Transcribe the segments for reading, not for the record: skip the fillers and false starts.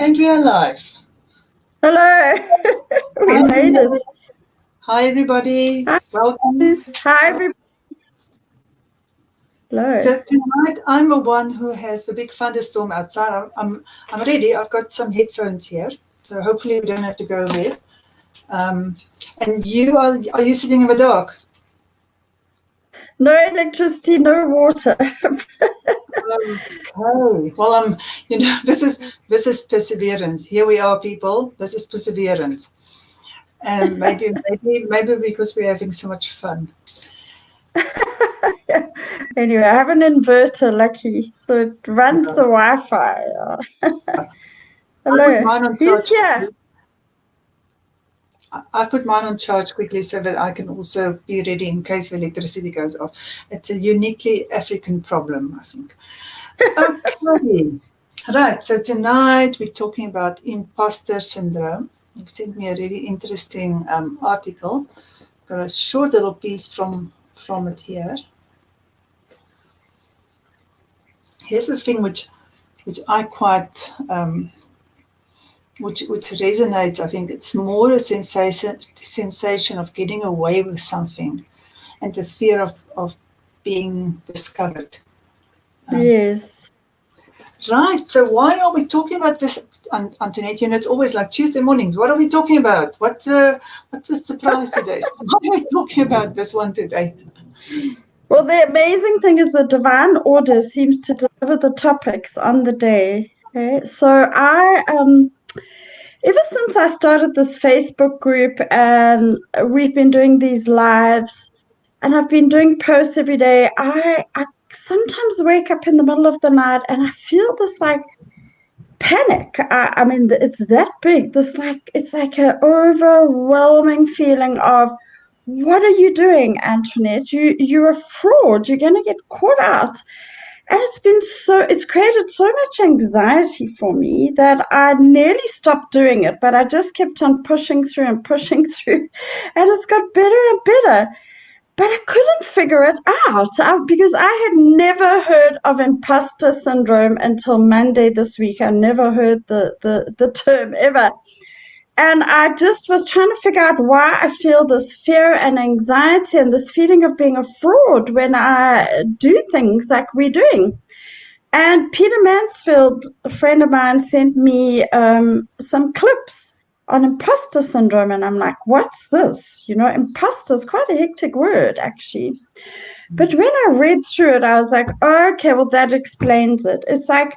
And we are live. Hello. We made it. Hi, everybody. Hi. Welcome. Hi, everybody. Hello. So tonight, I'm the one who has the big thunderstorm outside. I'm ready. I've got some headphones here, so hopefully we don't have to go there. And you are you sitting in the dark? No electricity, no water. Okay. Well, this is perseverance. Here we are, people. This is perseverance. And maybe because we're having so much fun. Anyway, I have an inverter, lucky, so it runs the Wi-Fi. Hello. Who's here? I put mine on charge quickly so that I can also be ready in case the electricity goes off. It's a uniquely African problem, I think. Okay. Right. So tonight we're talking about imposter syndrome. You've sent me a really interesting article. Got a short little piece from it here. Here's the thing which I quite which resonates. I think it's more a sensation of getting away with something, and the fear of being discovered. Yes. Right. So why are we talking about this, Antoinette? It's always like Tuesday mornings. What are we talking about? What's the surprise today? So why are we talking about this one today? Well, the amazing thing is the divine order seems to deliver the topics on the day. Okay? So I ever since I started this Facebook group and we've been doing these lives and I've been doing posts every day, I sometimes wake up in the middle of the night and I feel this like panic. I mean, it's that big. It's like an overwhelming feeling of, what are you doing, Antoinette? You're a fraud. You're going to get caught out. And it's created so much anxiety for me that I nearly stopped doing it, but I just kept on pushing through, and it's got better and better. But I couldn't figure it out because I had never heard of imposter syndrome until Monday this week. I never heard the term ever. And I just was trying to figure out why I feel this fear and anxiety and this feeling of being a fraud when I do things like we're doing. And Peter Mansfield, a friend of mine, sent me some clips on imposter syndrome. And I'm like, what's this? Imposter is quite a hectic word, actually. But when I read through it, I was like, oh, okay, well, that explains it. It's like,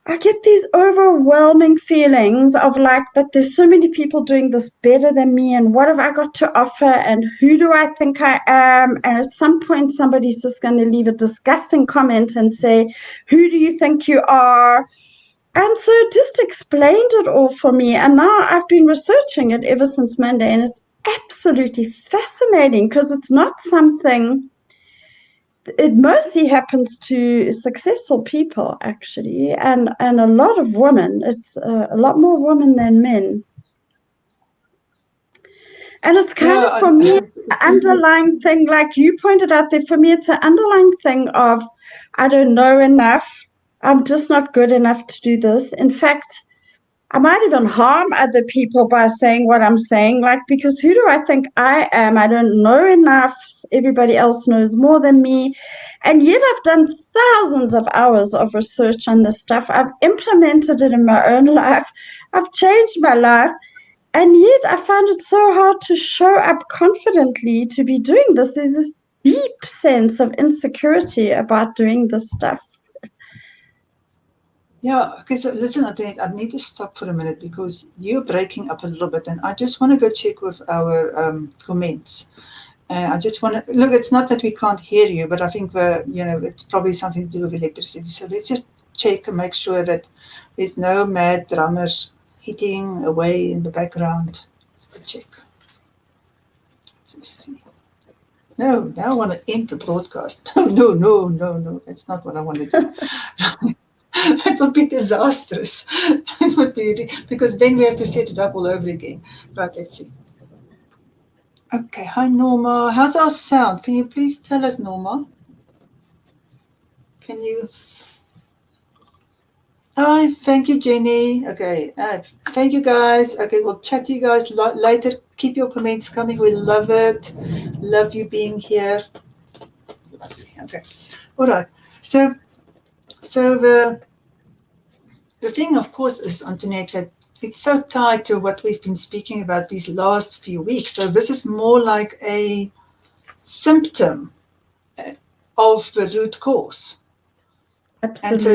I get these overwhelming feelings of like, but there's so many people doing this better than me, and what have I got to offer, and who do I think I am? And at some point, somebody's just going to leave a disgusting comment and say, who do you think you are? And so it just explained it all for me. And now I've been researching it ever since Monday, and it's absolutely fascinating because it's not something... It mostly happens to successful people, actually, and a lot of women. It's a lot more women than men. And it's kind of, for me, an underlying thing, like you pointed out there, for me, it's an underlying thing of, I don't know enough. I'm just not good enough to do this. In fact, I might even harm other people by saying what I'm saying, like, because who do I think I am? I don't know enough. Everybody else knows more than me. And yet I've done thousands of hours of research on this stuff. I've implemented it in my own life. I've changed my life. And yet I find it so hard to show up confidently to be doing this. There's this deep sense of insecurity about doing this stuff. Yeah, okay, so listen, Antoinette, I need to stop for a minute because you're breaking up a little bit, and I just want to go check with our comments. I just want to look. It's not that we can't hear you, but I think it's probably something to do with electricity. So let's just check and make sure that there's no mad drummers hitting away in the background. Let's check. Let's just see. No, now I want to end the broadcast. No. That's not what I want to do. It would be disastrous. It would be, because then we have to set it up all over again. Right, let's see. Okay, hi Norma. How's our sound? Can you please tell us, Norma? Can you? Hi, thank you, Jenny. Okay, thank you guys. Okay, we'll chat to you guys later. Keep your comments coming. We love it. Love you being here. Okay, all right. So the thing, of course, is, Antoinette, that it's so tied to what we've been speaking about these last few weeks. So this is more like a symptom of the root cause. Absolutely. And so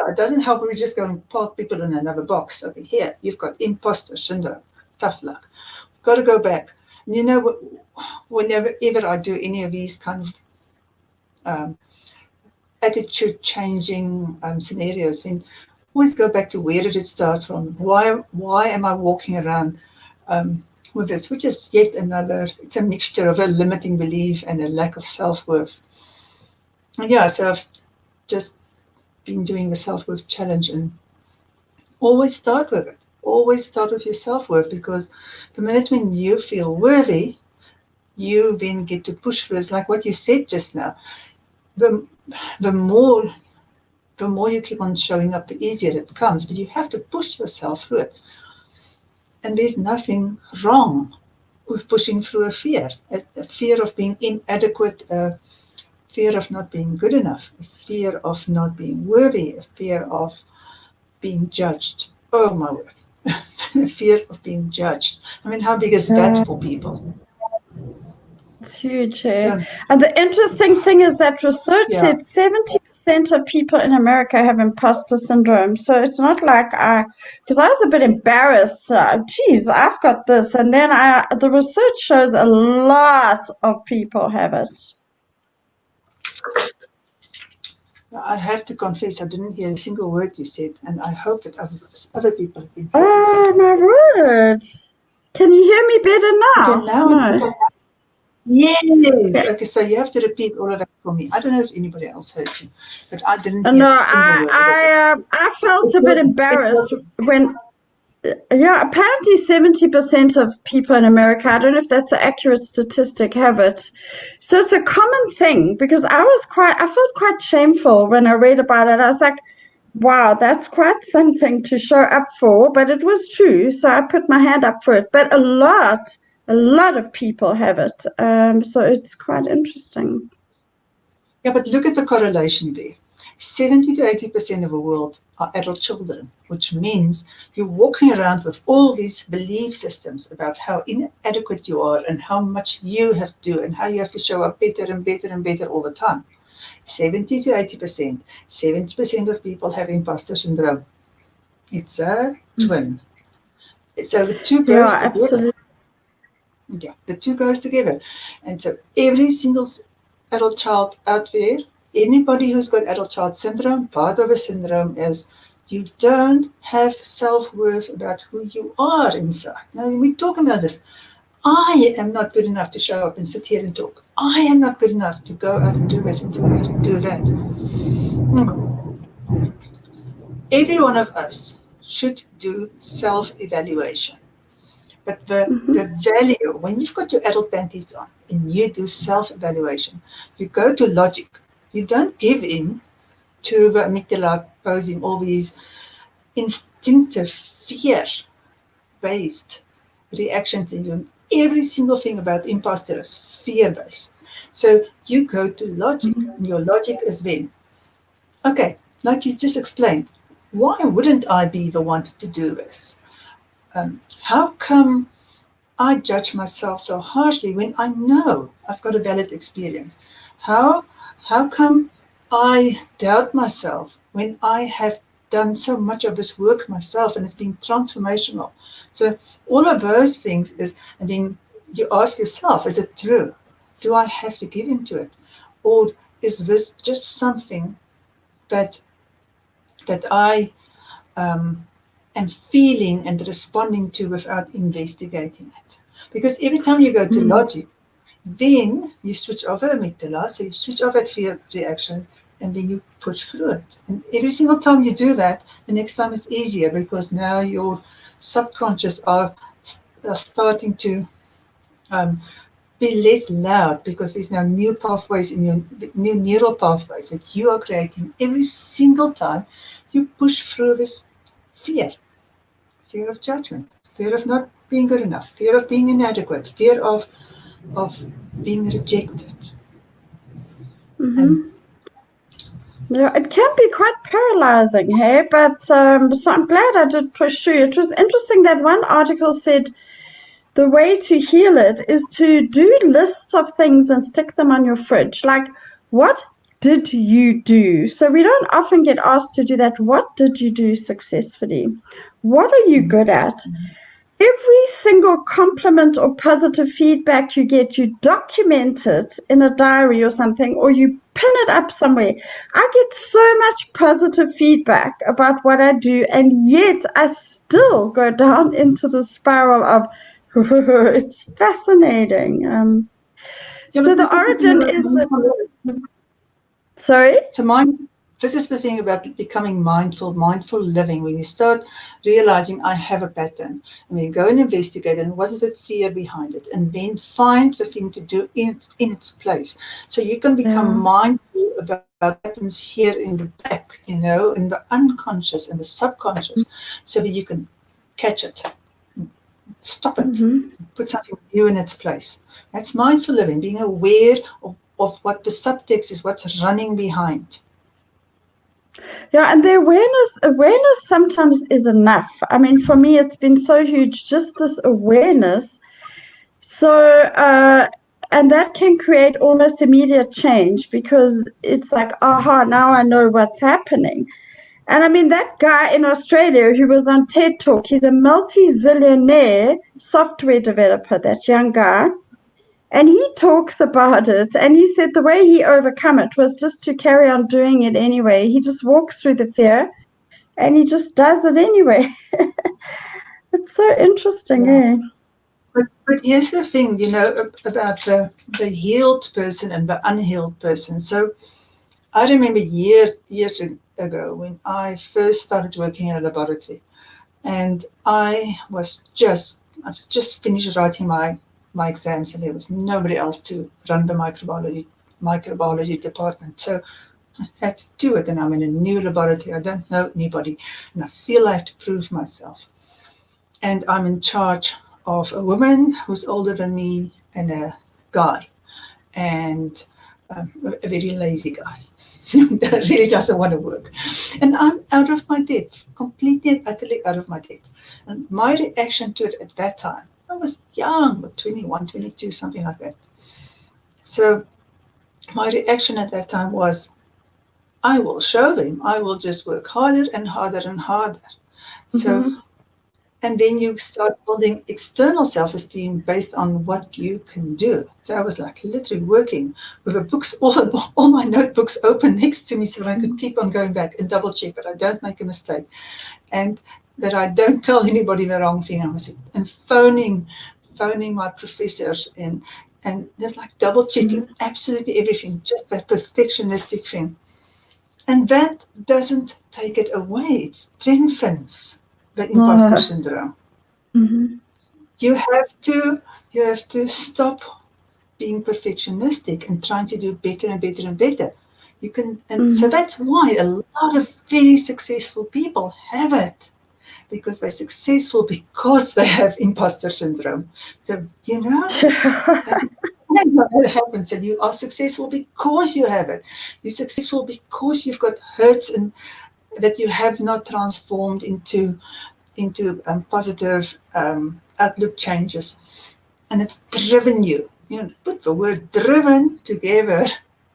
it doesn't help when we just go and park people in another box. Okay, here, you've got imposter syndrome. Tough luck. Got to go back. And whenever I do any of these kind of attitude changing scenarios, then always go back to where did it start from? Why am I walking around with this, which is yet another, it's a mixture of a limiting belief and a lack of self-worth. And so I've just been doing the self-worth challenge, and always start with it. Always start with your self-worth, because the minute when you feel worthy, you then get to push through. It's like what you said just now. The more you keep on showing up, the easier it comes, but you have to push yourself through it. And there's nothing wrong with pushing through a fear of being inadequate, a fear of not being good enough, a fear of not being worthy, a fear of being judged. Oh my word, a fear of being judged. I mean, how big is that for people? It's huge. And the interesting thing is that research said 70% of people in America have imposter syndrome. So it's not like because I was a bit embarrassed. Geez, I've got this. And then the research shows a lot of people have it. I have to confess, I didn't hear a single word you said, and I hope that other people have been. Oh, my word. Can you hear me better now? Okay, now no. Yes. Okay, so you have to repeat all of that for me. I don't know if anybody else heard you, but I didn't hear a single word. I felt a bit embarrassed when, apparently 70% of people in America, I don't know if that's an accurate statistic, have it. So it's a common thing, because I felt quite shameful when I read about it. I was like, wow, that's quite something to show up for, but it was true. So I put my hand up for it. But a lot of people have it. So it's quite interesting. Yeah, but look at the correlation there. 70 to 80% of the world are adult children, which means you're walking around with all these belief systems about how inadequate you are and how much you have to do and how you have to show up better and better and better all the time. 70 to 80%. 70% of people have imposter syndrome. It's a twin. So the two goes together. Absolutely. Yeah, the two goes together. And so every single adult child out there, anybody who's got adult child syndrome, part of a syndrome is you don't have self-worth about who you are inside. Now, we're talking about this. I am not good enough to show up and sit here and talk. I am not good enough to go out and do this and do that and do that. Every one of us should do self-evaluation. But the value, when you've got your adult panties on and you do self-evaluation, you go to logic. You don't give in to the amygdala posing all these instinctive fear-based reactions in you. Every single thing about imposter is fear-based. So you go to logic. Your logic is then, okay, like you just explained, why wouldn't I be the one to do this? How come I judge myself so harshly when I know I've got a valid experience? How come I doubt myself when I have done so much of this work myself and it's been transformational? So all of those things is, and then you ask yourself, is it true? Do I have to give into it? Or is this just something that I am feeling and responding to without investigating it? Because every time you go to logic, then you switch off the amygdala, so you switch off that fear reaction, and then you push through it. And every single time you do that, the next time it's easier because now your subconscious are starting to be less loud because there's now new pathways in your new neural pathways that you are creating every single time you push through this fear of judgment, fear of not being good enough, fear of being inadequate, fear of being rejected. Yeah, it can be quite paralyzing, hey? But so I'm glad I did push through. It was interesting that one article said the way to heal it is to do lists of things and stick them on your fridge. Like, what did you do? So we don't often get asked to do that. What did you do successfully? What are you good at? Every single compliment or positive feedback you get, you document it in a diary or something, or you pin it up somewhere. I get so much positive feedback about what I do, and yet I still go down into the spiral of it's fascinating. So the origin is sorry? So this is the thing about becoming mindful living. When you start realizing I have a pattern, and you go and investigate, and what is the fear behind it, and then find the thing to do in its place. So you can become mindful about what happens here in the back, in the unconscious and the subconscious, so that you can catch it, stop it, put something new in its place. That's mindful living, being aware of what the subtext is, what's running behind. Yeah, and the awareness sometimes is enough. I mean, for me, it's been so huge, just this awareness. So, and that can create almost immediate change because it's like, aha, now I know what's happening. And I mean, that guy in Australia who was on TED Talk, he's a multi-zillionaire software developer, that young guy. And he talks about it, and he said the way he overcome it was just to carry on doing it anyway. He just walks through the fear, and he just does it anyway. It's so interesting, eh? But here's the thing, about the healed person and the unhealed person. So I remember years ago when I first started working in a laboratory, and I've just finished writing my exams, and there was nobody else to run the microbiology department. So I had to do it, and I'm in a new laboratory. I don't know anybody, and I feel I have to prove myself. And I'm in charge of a woman who's older than me and a guy, and a very lazy guy that really doesn't want to work. And I'm out of my depth, completely and utterly out of my depth. And my reaction to it at that time, I was young, 21, 22, something like that. So my reaction at that time was, I will show them. I will just work harder and harder and harder. So, and then you start building external self-esteem based on what you can do. So I was like literally working with the books, all my notebooks open next to me so that I could keep on going back and double check that I don't make a mistake and that I don't tell anybody the wrong thing. And phoning my professors and just like double checking absolutely everything, just that perfectionistic thing. And that doesn't take it away. It strengthens the imposter syndrome. You have to stop being perfectionistic and trying to do better and better and better. So that's why a lot of very successful people have it, because they're successful because they have imposter syndrome. So that happens, and you are successful because you have it. You're successful because you've got hurts and that you have not transformed into positive outlook changes, and it's driven you. Put the word driven together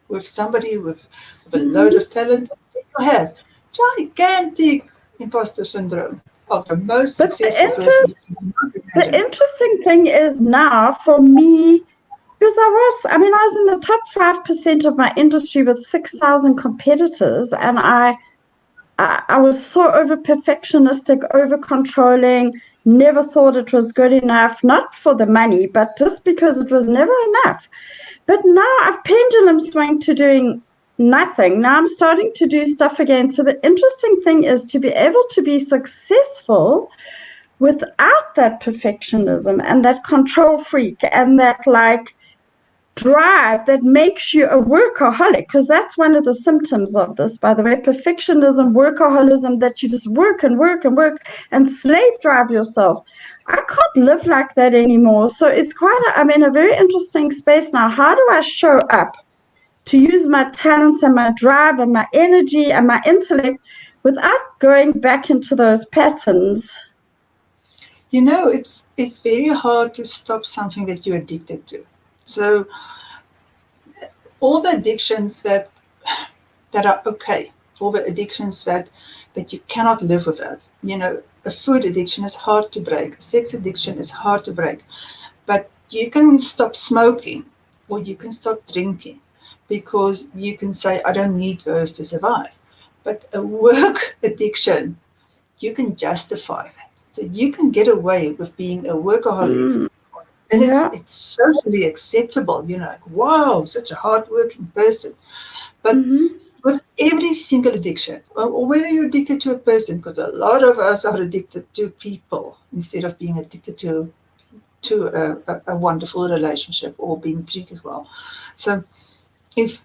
with somebody with a load of talent. You have gigantic imposter syndrome. of the most But successful person you can the imagine. interesting thing is now for me, because I was in the top 5% of my industry with 6,000 competitors, and I was so over perfectionistic, over controlling, never thought it was good enough, not for the money, but just because it was never enough. But now I've pendulum swung to doing nothing. Now I'm starting to do stuff again. So the interesting thing is to be able to be successful without that perfectionism and that control freak and that drive that makes you a workaholic, because that's one of the symptoms of this, by the way, perfectionism, workaholism, that you just work and work and work and slave drive yourself. I can't live like that anymore. So it's I'm in a very interesting space now. How do I show up to use my talents and my drive and my energy and my intellect without going back into those patterns? It's very hard to stop something that you're addicted to. So all the addictions that are okay, all the addictions that you cannot live without. A food addiction is hard to break. A sex addiction is hard to break. But you can stop smoking or you can stop drinking because you can say, I don't need those to survive. But a work addiction, you can justify that. So you can get away with being a workaholic. And it's socially acceptable, like, wow, such a hardworking person. But with every single addiction, or whether you're addicted to a person, because a lot of us are addicted to people instead of being addicted to a wonderful relationship or being treated well. So if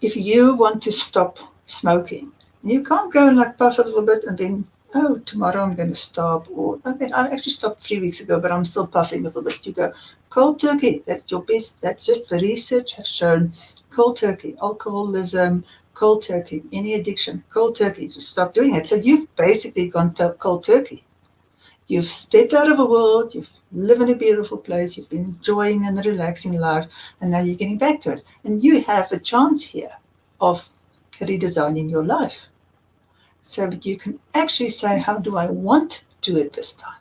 you want to stop smoking, you can't go and puff a little bit and then, oh, tomorrow I'm going to stop. Or, okay, I actually stopped 3 weeks ago, but I'm still puffing a little bit. You go cold turkey. That's your best. That's just the research has shown. Cold turkey, alcoholism, cold turkey, any addiction, cold turkey. Just stop doing it. So you've basically gone cold turkey. You've stepped out of a world, you've lived in a beautiful place, you've been enjoying and relaxing life, and now you're getting back to it. And you have a chance here of redesigning your life so that you can actually say, how do I want to do it this time?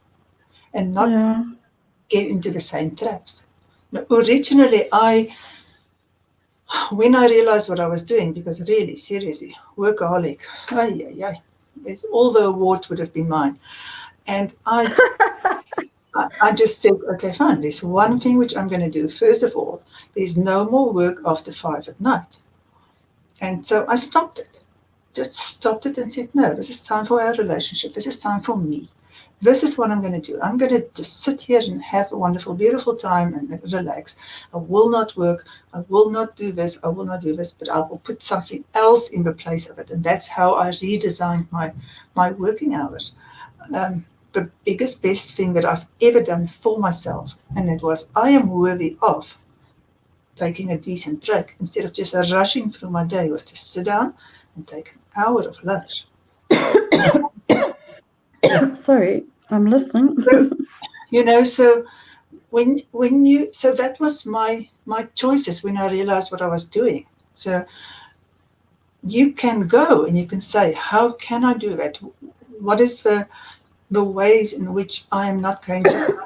And not get into the same traps. Now, originally, when I realized what I was doing, because really, seriously, workaholic, all the awards would have been mine. And I just said, okay, fine, there's one thing which I'm going to do. First of all, there's no more work after 5 at night. And so I stopped it. Just stopped it and said, no, this is time for our relationship. This is time for me. This is what I'm going to do. I'm going to just sit here and have a wonderful, beautiful time and relax. I will not work. I will not do this. I will not do this, but I will put something else in the place of it. And that's how I redesigned my working hours. The biggest, best thing that I've ever done for myself, and it was, I am worthy of taking a decent break instead of just rushing through my day, was to sit down and take an hour of lunch. Sorry, I'm listening. So so that was my choices when I realized what I was doing. So you can go and you can say, how can I do that? What is the ways in which I am not going to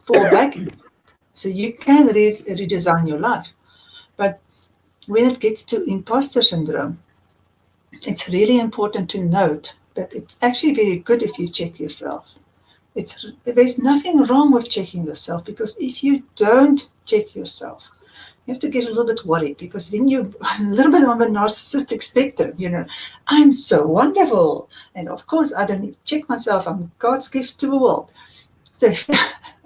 fall back into it? So you can redesign your life. But when it gets to imposter syndrome, it's really important to note that it's actually very good if you check yourself. There's nothing wrong with checking yourself, because if you don't check yourself, you have to get a little bit worried, because then you're a little bit on the narcissistic spectrum. I'm so wonderful. And of course, I don't need to check myself. I'm God's gift to the world. So,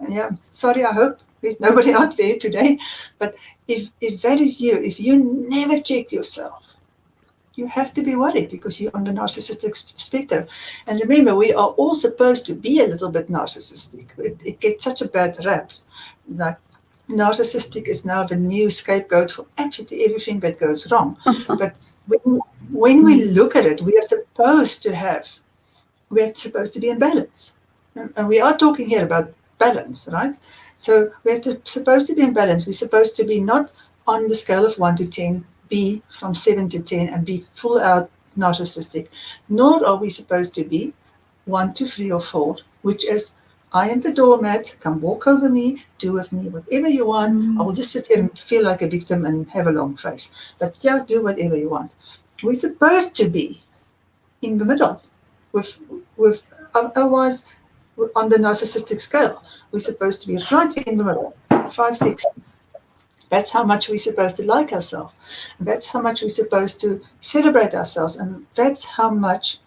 yeah, sorry, I hope there's nobody out there today. But if that is you, if you never check yourself, you have to be worried, because you're on the narcissistic spectrum. And remember, we are all supposed to be a little bit narcissistic. It gets such a bad rap. Like, narcissistic is now the new scapegoat for absolutely everything that goes wrong. But when we look at it, we are supposed to be in balance. And we are talking here about balance, right? So we're supposed to be in balance. We're supposed to be not on the scale of 1 to 10, be from 7 to 10 and be full out narcissistic, nor are we supposed to be 1, 2, 3, or 4, which is, I am the doormat, come walk over me, do with me whatever you want. I will just sit here and feel like a victim and have a long face. But yeah, do whatever you want. We're supposed to be in the middle. With otherwise, on the narcissistic scale, we're supposed to be right in the middle, 5, 6. That's how much we're supposed to like ourselves. That's how much we're supposed to celebrate ourselves. And that's how much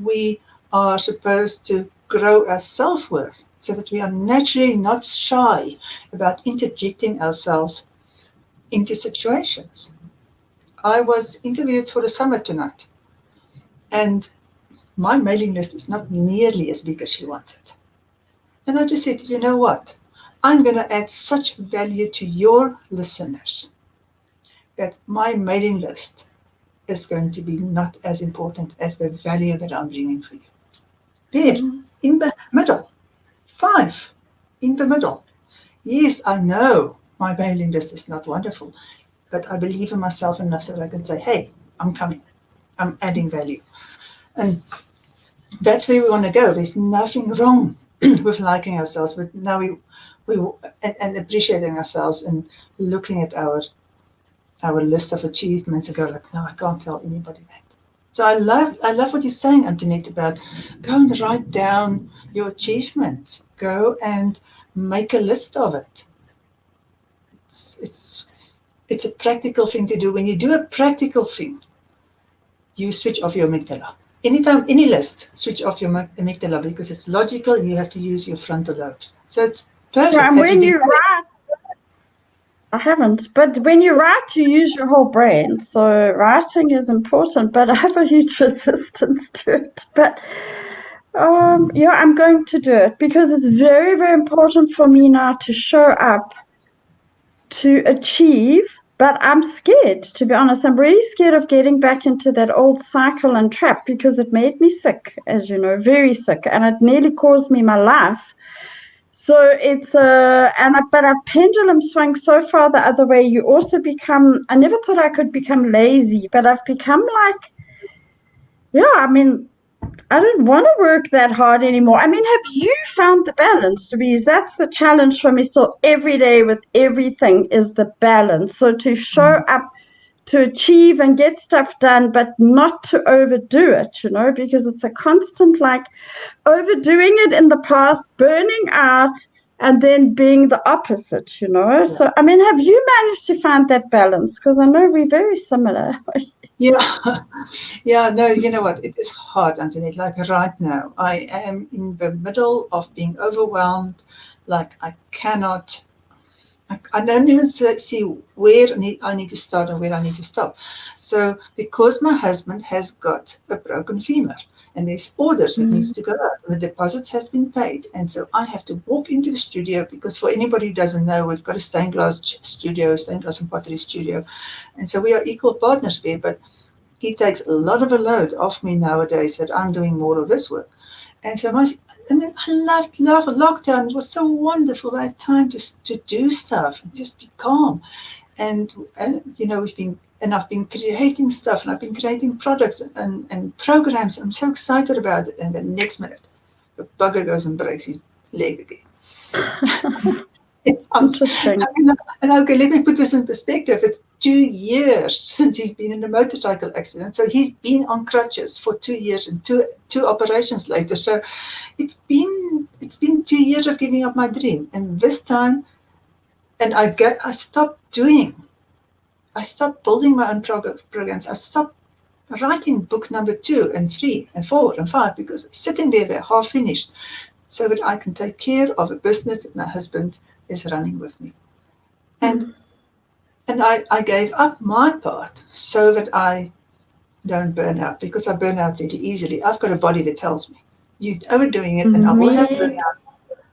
we are supposed to grow our self-worth, so that we are naturally not shy about interjecting ourselves into situations. I was interviewed for a summit tonight, and my mailing list is not nearly as big as she wanted. And I just said, you know what? I'm going to add such value to your listeners that my mailing list is going to be not as important as the value that I'm bringing for you. There, in the middle, 5, in the middle. Yes, I know my mailing list is not wonderful, but I believe in myself enough so that I can say, hey, I'm coming. I'm adding value. And that's where we want to go. There's nothing wrong with liking ourselves, but now we and appreciating ourselves and looking at our list of achievements and go like, no, I can't tell anybody that. So I love what you're saying, Antoinette, about go and write down your achievements. Go and make a list of it. It's a practical thing to do. When you do a practical thing, you switch off your amygdala. Anytime, any list, switch off your amygdala because it's logical. You have to use your frontal lobes. So it's perfect. Yeah, and when you write, I haven't, but when you write, you use your whole brain. So writing is important, but I have a huge resistance to it. But yeah, I'm going to do it because it's very, very important for me now to show up, to achieve. But I'm scared, to be honest. I'm really scared of getting back into that old cycle and trap because it made me sick, as you know, very sick, and it nearly caused me my life. So it's but a pendulum swung so far the other way. You also become. I never thought I could become lazy, but I've become like, yeah. I mean, I don't want to work that hard anymore. I mean, have you found the balance, Louise? That's the challenge for me. So every day with everything is the balance. So to show up, to achieve and get stuff done, but not to overdo it, because it's a constant like overdoing it in the past, burning out, and then being the opposite, Yeah. So, I mean, have you managed to find that balance? Because I know we're very similar. Yeah, no, you know what? It is hard, Antoinette. Like right now, I am in the middle of being overwhelmed. Like I cannot, I don't even see where I need to start and where I need to stop. So because my husband has got a broken femur and there's orders that needs to go out, the deposits has been paid. And so I have to walk into the studio because for anybody who doesn't know, we've got a stained glass studio, stained glass and pottery studio. And so we are equal partners there, but he takes a lot of a load off me nowadays that I'm doing more of this work. And so and then I loved lockdown. It was so wonderful. I had time to do stuff and just be calm. And I've been creating stuff and I've been creating products and programs. I'm so excited about it. And the next minute, the bugger goes and breaks his leg again. Interesting. And okay, let me put this in perspective. It's 2 years since he's been in a motorcycle accident. So he's been on crutches for 2 years and two operations later. So it's been 2 years of giving up my dream. And this time, and I stopped building my own programs. I stopped writing book number 2 and 3 and 4 and 5 because sitting there half finished so that I can take care of a business that my husband is running with me. And I gave up my part so that I don't burn out because I burn out very easily. I've got a body that tells me, you're overdoing it and I will have burnout.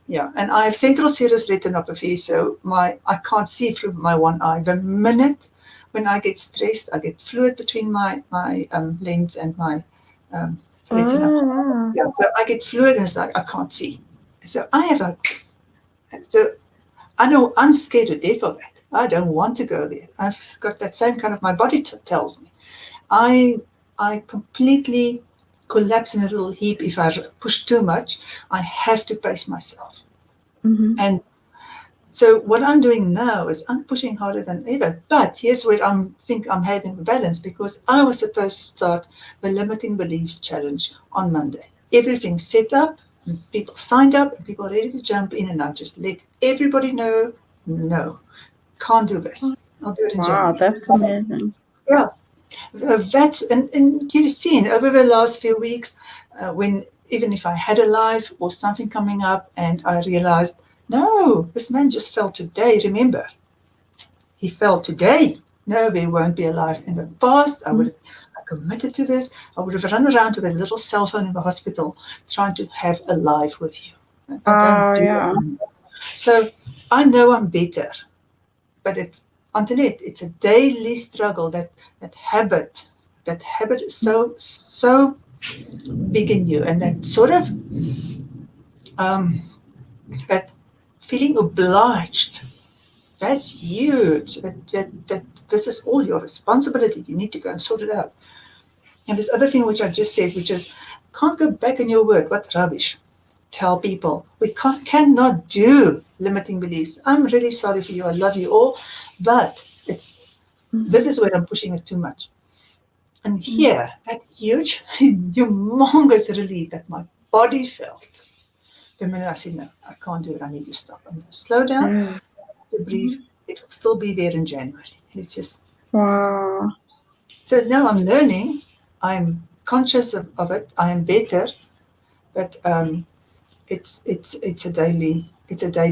Yeah, and I have central serous retinopathy, so I can't see through my one eye. The minute when I get stressed, I get fluid between my lens and my retina. Yeah, so I get fluid and it's like I can't see. So I know I'm scared to death of that. I don't want to go there. I've got that same kind of, my body tells me. I completely collapse in a little heap if I push too much. I have to pace myself. And so what I'm doing now is I'm pushing harder than ever. But here's where I think I'm having a balance, because I was supposed to start the Limiting Beliefs Challenge on Monday. Everything's set up, and people signed up, and people are ready to jump in, and I just let everybody know, no, can't do this. I'll do it in January. Wow, that's amazing. Yeah. That's, and you've seen over the last few weeks, when even if I had a live or something coming up and I realized, no, this man just fell today. Remember, he fell today. No, there won't be a live. In the past, I committed to this. I would have run around with a little cell phone in the hospital trying to have a live with you. I don't do that anymore. So I know I'm better, but it's, Antoinette, it's a daily struggle. That habit is so big in you, and that sort of that feeling obliged. That's huge. That this is all your responsibility. You need to go and sort it out. And this other thing which I just said, which is, can't go back on your word. What rubbish. Tell people we cannot do limiting beliefs. I'm really sorry for you. I love you all, but this is where I'm pushing it too much. And here, that huge, humongous relief that my body felt the minute I said, no, I can't do it. I need to stop. I'm going to slow down, to breathe. It will still be there in January. It's just wow. So now I'm learning. I'm conscious of it. I am better, but it's a daily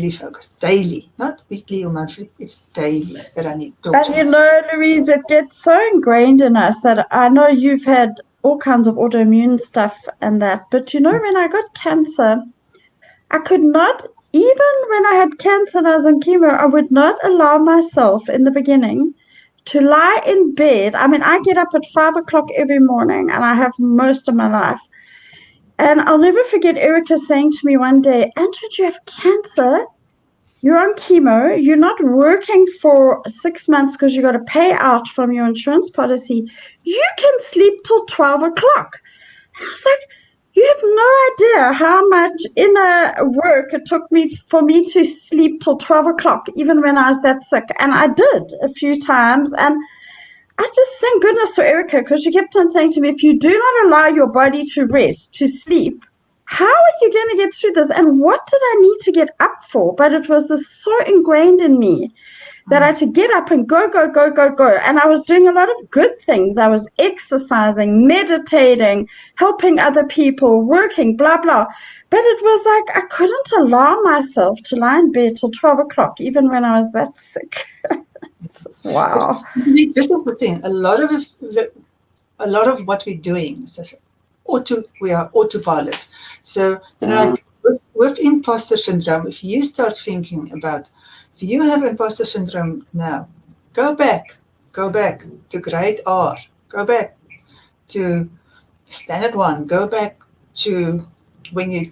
focus. Daily, not weekly or monthly. It's daily that I need to talk to And you know, Louise, it gets so ingrained in us that I know you've had all kinds of autoimmune stuff and that, but you know, when I got cancer, I could not, even when I had cancer and I was on chemo, I would not allow myself in the beginning to lie in bed. I mean, I get up at 5 o'clock every morning, and I have most of my life. And I'll never forget Erica saying to me one day, Andrew, you have cancer? You're on chemo. You're not working for 6 months because you got to pay out from your insurance policy. You can sleep till 12 o'clock. And I was like, you have no idea how much inner work it took me for me to sleep till 12 o'clock, even when I was that sick. And I did a few times. And I just thank goodness for Erica, because she kept on saying to me, if you do not allow your body to rest, to sleep, how are you going to get through this? And what did I need to get up for? But it was so ingrained in me that I had to get up and go. And I was doing a lot of good things. I was exercising, meditating, helping other people, working, blah, blah. But it was like I couldn't allow myself to lie in bed till 12 o'clock, even when I was that sick. Wow. This is the thing. A lot of what we're doing is we are autopilot. So, like with imposter syndrome, if you start thinking about, if you have imposter syndrome now, go back to grade R, go back to standard 1, go back to when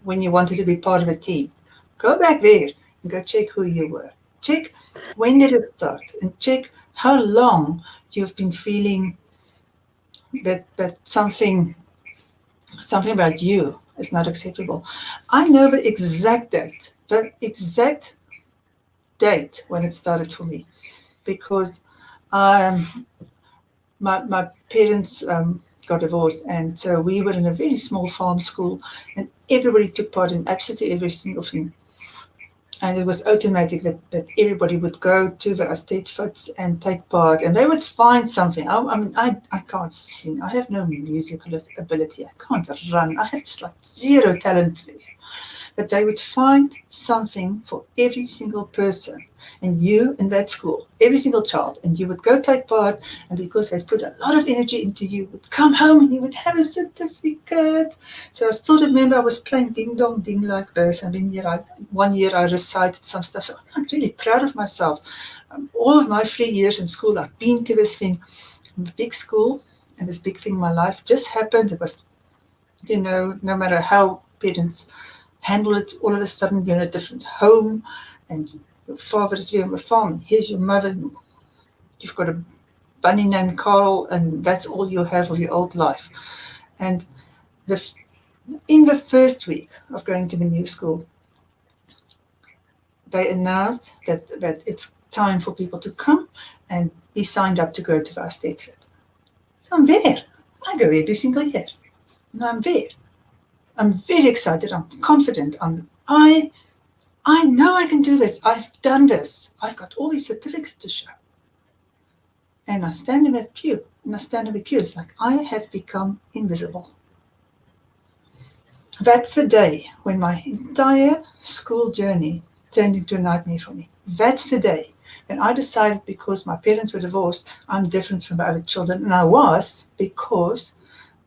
when you wanted to be part of a team. Go back there and go check who you were. Check when did it start, and check how long you've been feeling that something about you is not acceptable. I know the exact date when it started for me, because my parents got divorced, and so we were in a very small farm school, and everybody took part in absolutely every single thing. And it was automatic that everybody would go to the estate fits and take part, and they would find something. I can't sing. I have no musical ability. I can't run. I have just like zero talent there. But they would find something for every single person, and you in that school, every single child, and you would go take part, and because they put a lot of energy into you, would come home and you would have a certificate. So I still remember I was playing ding dong ding like this, and then one year I recited some stuff. So I'm really proud of myself. All of my 3 years in school, I've been to this thing, a big school, and this big thing in my life just happened. It was, no matter how parents handle it, all of a sudden you're in a different home, and your father is there on the farm, and here's your mother, and you've got a bunny named Carl, and that's all you have of your old life. And in the first week of going to the new school, they announced that it's time for people to come and be signed up to go to our state fair. So I'm there. I go every single year. And I'm there. I'm very excited. I'm confident. I know I can do this. I've done this. I've got all these certificates to show. And I stand in that queue. And I stand in the queue. It's like I have become invisible. That's the day when my entire school journey turned into a nightmare for me. That's the day when I decided, because my parents were divorced, I'm different from the other children. And I was, because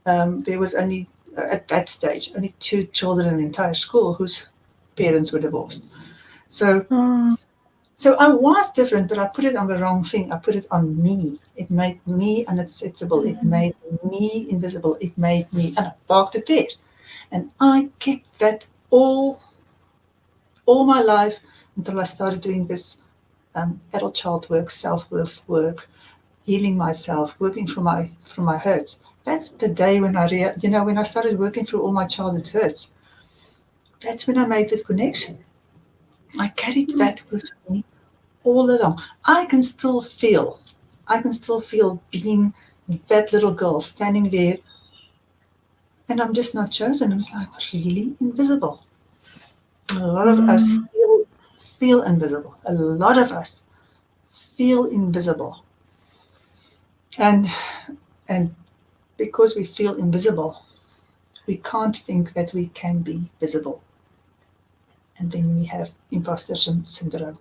there was only, at that stage, only 2 children in the entire school whose parents were divorced. So I was different, but I put it on the wrong thing. I put it on me. It made me unacceptable. It made me invisible. It made me, and I parked it there. And I kept that all my life until I started doing this adult child work, self-worth work, healing myself, working through my hurts. That's the day when when I started working through all my childhood hurts. That's when I made the connection. I carried that with me all along. I can still feel being that little girl standing there, and I'm just not chosen. I'm like really invisible. A lot of us feel invisible. A lot of us feel invisible. And because we feel invisible, we can't think that we can be visible. And then we have imposter syndrome.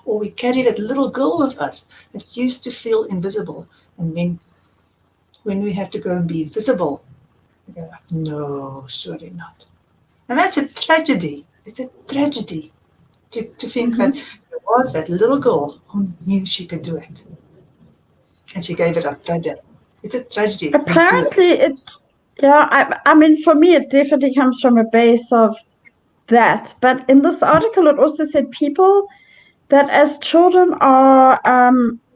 Or we carry that little girl of us that used to feel invisible. And then when we have to go and be visible, we go, no, surely not. And that's a tragedy. It's a tragedy to think that there was that little girl who knew she could do it. And she gave it up that day. It's a tragedy. Apparently, I mean, for me, it definitely comes from a base of that. But in this article, it also said people that as children are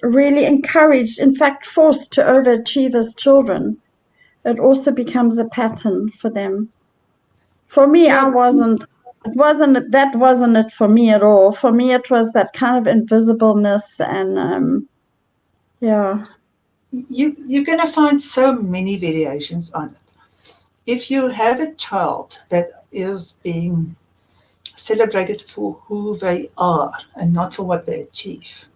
really encouraged, in fact, forced to overachieve as children. It also becomes a pattern for them. For me, Yeah, that wasn't it for me at all. For me, it was that kind of invisibleness and you're going to find so many variations on it. If you have a child that is being celebrated for who they are and not for what they achieve,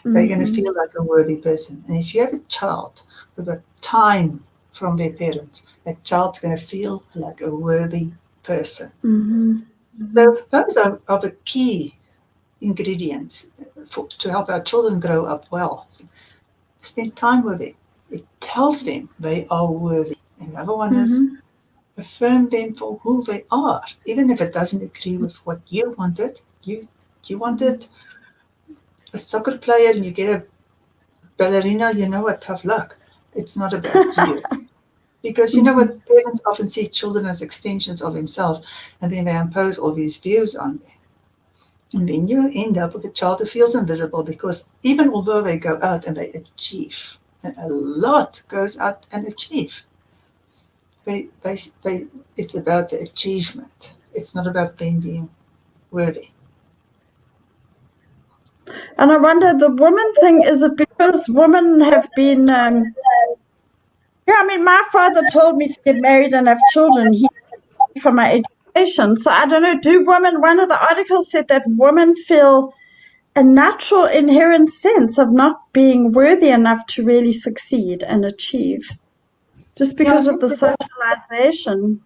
they're going to feel like a worthy person. And if you have a child who got time from their parents, that child's going to feel like a worthy person. So those are the key ingredients to help our children grow up well. Spend time with them. It tells them they are worthy. And the other one is affirm them for who they are, even if it doesn't agree with what you wanted. You wanted a soccer player and you get a ballerina, what, tough luck. It's not about you. Because you know what, parents often see children as extensions of themselves, and then they impose all these views on them. And then you end up with a child who feels invisible, because even although they go out and they achieve, and a lot goes out and achieve, it's about the achievement. It's not about them being worthy. And I wonder, the woman thing, is it because women have been I mean, my father told me to get married and have children. He for my education. So I don't know, do women, one of the articles said that women feel a natural inherent sense of not being worthy enough to really succeed and achieve, just because of the socialization.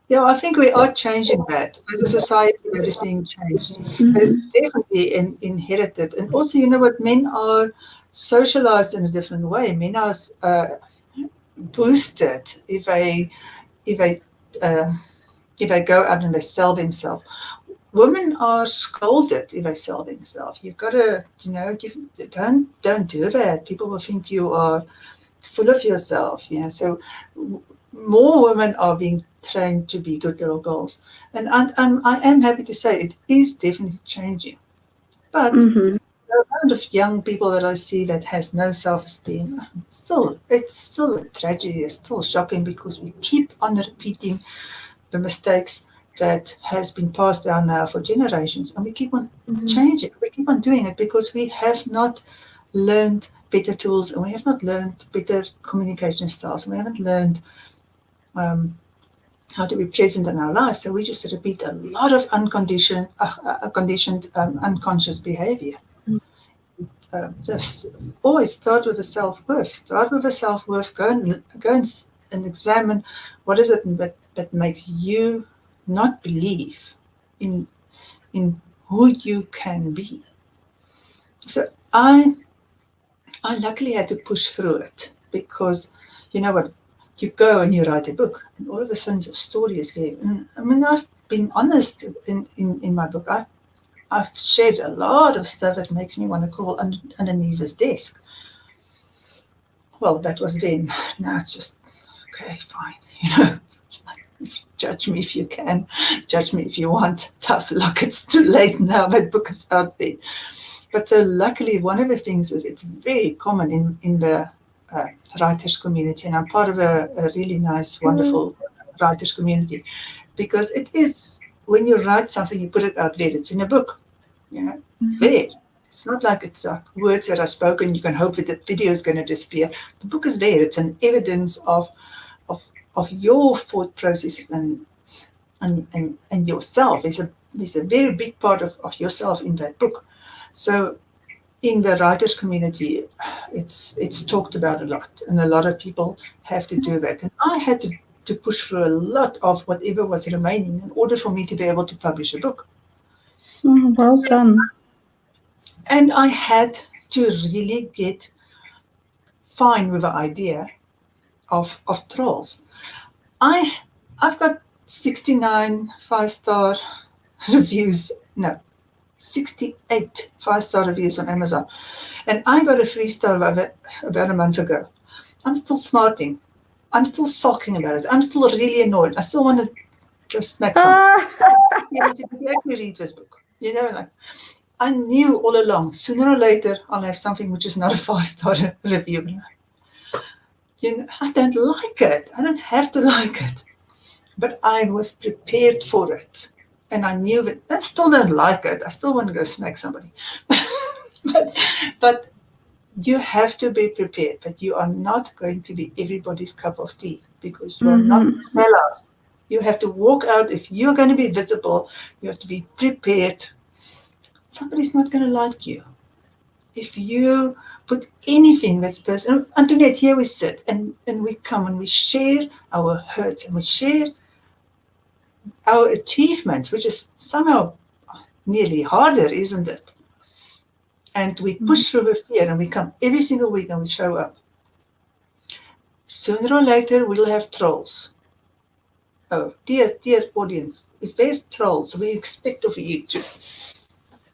Yeah, I think we are changing that as a society. That is being changed, but it's definitely inherited. And also, you know what, men are socialized in a different way. Men are boosted if they go out and they sell themselves. Women are scolded if they sell themselves. You've got to, don't do that. People will think you are full of yourself. So more women are being trained to be good little girls, and I am happy to say it is definitely changing. But there are amount of young people that I see that has no self-esteem, it's still a tragedy. It's still shocking because we keep on repeating the mistakes that has been passed down now for generations, and we keep on changing. We keep on doing it because we have not learned better tools, and we have not learned better communication styles, and we haven't learned how to be present in our lives. So we just repeat a lot of conditioned, unconscious behavior. Just always start with a self-worth. Start with a self-worth. Go and examine what is it that makes you not believe in who you can be. So I luckily had to push through it because, you know what, you go and you write a book, and all of a sudden your story is there. I mean, I've been honest in my book. I've shared a lot of stuff that makes me want to crawl underneath this desk. Well, that was then. Now it's just, okay, fine. It's like, judge me if you can, judge me if you want. Tough luck, it's too late now. That book is out there. But so luckily, one of the things is it's very common in the writers community, and I'm part of a really nice, wonderful writers community, because it is, when you write something, you put it out there. It's in a book, there. It's not like it's like words that are spoken. You can hope that the video is going to disappear. The book is there. It's an evidence of your thought processes and yourself. There's a very big part of yourself in that book. So in the writers community, it's talked about a lot, and a lot of people have to do that. And I had to push through a lot of whatever was remaining in order for me to be able to publish a book. Well done. And I had to really get fine with the idea of trolls. I've got 69 5-star reviews. No, 68 5-star reviews on Amazon. And I got a 3-star about a month ago. I'm still smarting. I'm still sulking about it. I'm still really annoyed. I still want to go smack someone. You actually read this book. Like, I knew all along, sooner or later, I'll have something which is not a 5-star review. I don't like it. I don't have to like it. But I was prepared for it. And I knew that I still don't like it. I still want to go smack somebody. but you have to be prepared that you are not going to be everybody's cup of tea, because you are not a sellout. You have to walk out. If you're going to be visible, you have to be prepared. Somebody's not going to like you. If you put anything that's personal, Antoinette, here we sit and we come and we share our hurts and we share our achievements, which is somehow nearly harder, isn't it? And we push through with fear, and we come every single week and we show up. Sooner or later, we'll have trolls. Oh, dear audience, if there's trolls, we expect of you to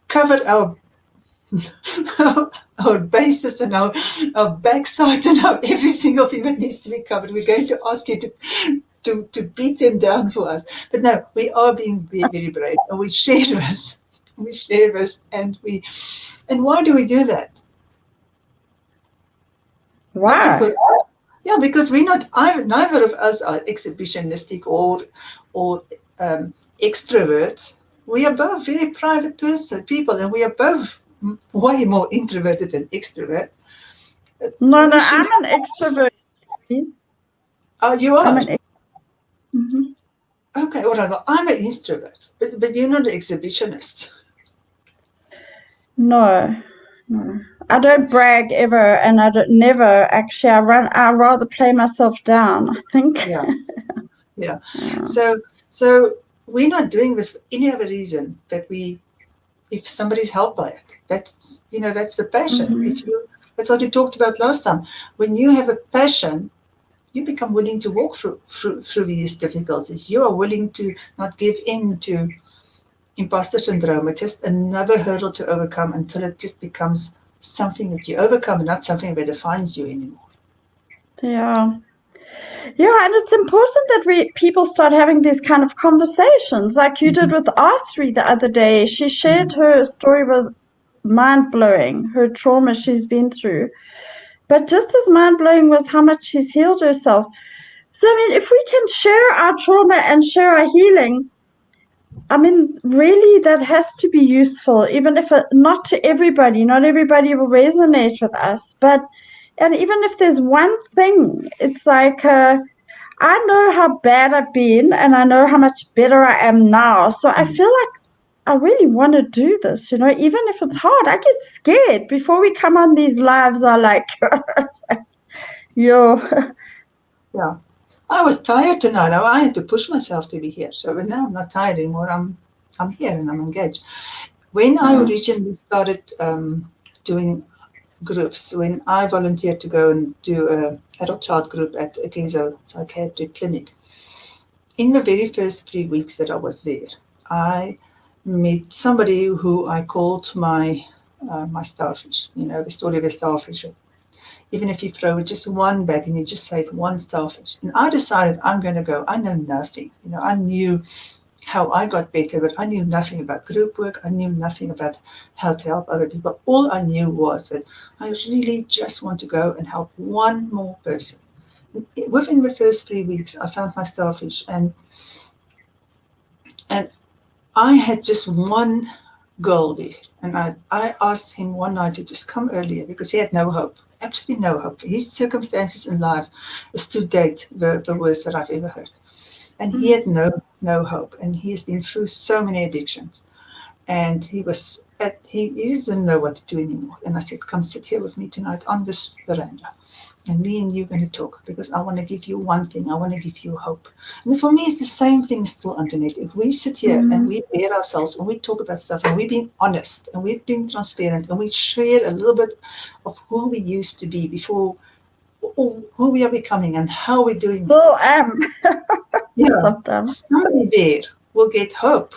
cover our bases and our backside and our every single thing that needs to be covered. We're going to ask you to beat them down for us. But no, we are being very, very brave, and we share this. We share this, and why do we do that? Why? Because we're not, neither of us are exhibitionistic or extroverts. We are both very private people, and we are both way more introverted than extrovert. No, I'm an extrovert, please. Oh, you are? Mm-hmm. Okay, all right. Well, I'm an introvert, but you're not an exhibitionist. No. I don't brag ever, and I never actually. I rather play myself down, I think. Yeah. So we're not doing this for any other reason that if somebody's helped by it. That's the passion. That's what we talked about last time. When you have a passion, you become willing to walk through these difficulties. You are willing to not give in to imposter syndrome. It's just another hurdle to overcome until it just becomes something that you overcome and not something that defines you anymore. Yeah, and it's important that people start having these kind of conversations, like you did with R3 the other day. She shared her story with mind-blowing, her trauma she's been through. But just as mind-blowing was how much she's healed herself. So, I mean, if we can share our trauma and share our healing, I mean, really, that has to be useful, even if not to everybody. Not everybody will resonate with us. And even if there's one thing, it's like, I know how bad I've been, and I know how much better I am now. So I feel like I really want to do this, even if it's hard. I get scared before we come on these lives. I like, yo. Yeah. I was tired tonight. I had to push myself to be here. So now I'm not tired anymore. I'm here and I'm engaged. When I originally started doing groups, when I volunteered to go and do an adult child group at a Gezo psychiatric clinic, in the very first 3 weeks that I was there, I met somebody who I called my starfish, the story of a starfish. Even if you throw just one back and you just save one starfish. And I decided I'm going to go. I know nothing. I knew how I got better, but I knew nothing about group work. I knew nothing about how to help other people. All I knew was that I really just want to go and help one more person. And within the first 3 weeks, I found my starfish, and I had just one girl there. And I asked him one night to just come earlier because he had no hope, absolutely no hope. His circumstances in life is to date the worst that I've ever heard. And he had no hope. And he has been through so many addictions. And he didn't know what to do anymore. And I said, come sit here with me tonight on this veranda. And me and you are going to talk because I want to give you one thing. I want to give you hope. And for me, it's the same thing still, Antoinette. If we sit here and we bear ourselves and we talk about stuff and we've been honest and we've been transparent and we share a little bit of who we used to be before, or who we are becoming and how we're doing. Still am. Yeah, somebody there will get hope.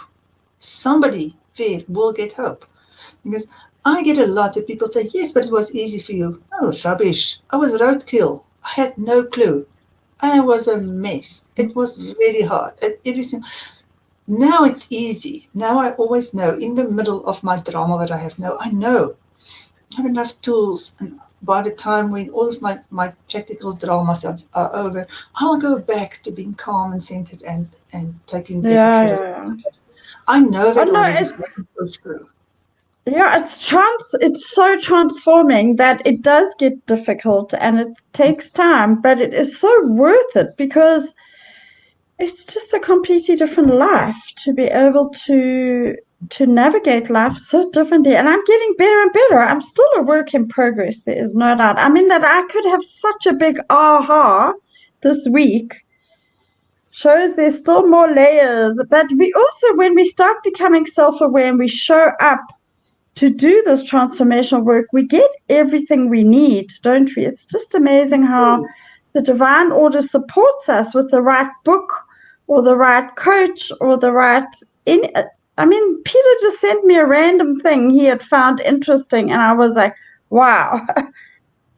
Somebody there will get hope. Because I get a lot of people say, yes, but it was easy for you. Oh, rubbish. I was roadkill. I had no clue. I was a mess. It was very hard. Now it's easy. Now I always know in the middle of my drama that I have now, I know I have enough tools. And by the time when all of my practical dramas are over, I'll go back to being calm and centered and taking better care of it. I know that already is what I'm supposed to do. Yeah, it's so transforming that it does get difficult and it takes time, but it is so worth it because it's just a completely different life to be able to navigate life so differently. And I'm getting better and better. I'm still a work in progress, there is no doubt. I mean that I could have such a big aha this week shows there's still more layers, but we also, when we start becoming self-aware and we show up to do this transformational work, we get everything we need, don't we? It's just amazing how the divine order supports us with the right book or the right coach or the right... Peter just sent me a random thing he had found interesting, and I was like, wow.